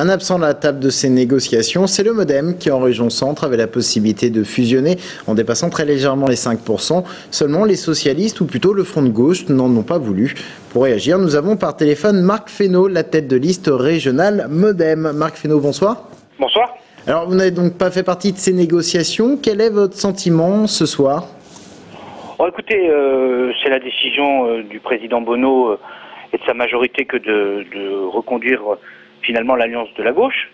Un absent à la table de ces négociations, c'est le MoDem qui, en région centre, avait la possibilité de fusionner en dépassant très légèrement les 5%. Seulement, les socialistes, ou plutôt le Front de gauche, n'en ont pas voulu. Pour réagir, nous avons par téléphone Marc Fesneau, la tête de liste régionale MoDem. Marc Fesneau, bonsoir. Bonsoir. Alors, vous n'avez donc pas fait partie de ces négociations. Quel est votre sentiment ce soir ? Écoutez, c'est la décision du président Bonneau et de sa majorité que de reconduire finalement l'alliance de la gauche.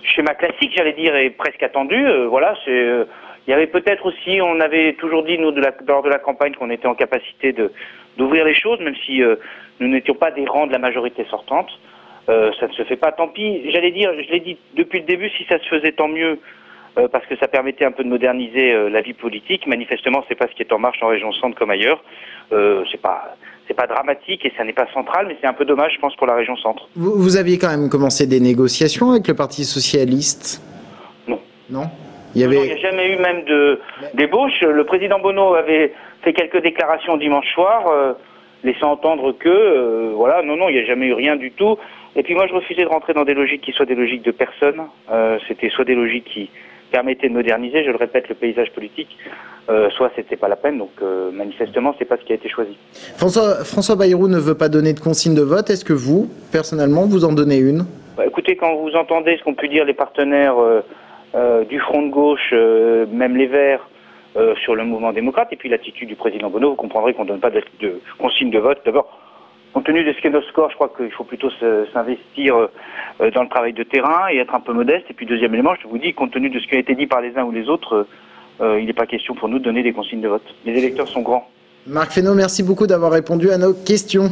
Schéma classique, j'allais dire, et presque attendu. Il y avait peut-être aussi, on avait toujours dit, nous, lors de la campagne, qu'on était en capacité d'ouvrir les choses, même si nous n'étions pas des rangs de la majorité sortante. Ça ne se fait pas, tant pis. J'allais dire, je l'ai dit depuis le début, si ça se faisait, tant mieux, parce que ça permettait un peu de moderniser la vie politique. Manifestement, c'est pas ce qui est en marche en région centre comme ailleurs. C'est pas dramatique et ça n'est pas central, mais c'est un peu dommage, je pense, pour la région centre. Vous aviez quand même commencé des négociations avec le Parti socialiste ? Non. Non ? Non, il n'y a jamais eu même d'ébauche. Le président Bonneau avait fait quelques déclarations dimanche soir, laissant entendre que, il n'y a jamais eu rien du tout. Et puis moi, je refusais de rentrer dans des logiques qui soient des logiques de personne. C'était soit des logiques qui permettaient de moderniser, je le répète, le paysage politique, soit c'était pas la peine. Donc manifestement, c'est pas ce qui a été choisi. François Bayrou ne veut pas donner de consigne de vote. Est-ce que vous, personnellement, vous en donnez une ? Écoutez, quand vous entendez ce qu'ont pu dire les partenaires du Front de gauche, même les Verts, sur le mouvement démocrate, et puis l'attitude du président Bonneau, vous comprendrez qu'on ne donne pas de consigne de vote. D'abord, compte tenu de ce qu'est notre score, je crois qu'il faut plutôt s'investir dans le travail de terrain et être un peu modeste. Et puis deuxième élément, je vous dis, compte tenu de ce qui a été dit par les uns ou les autres, il n'est pas question pour nous de donner des consignes de vote. Les électeurs sont grands. Marc Fesneau, merci beaucoup d'avoir répondu à nos questions.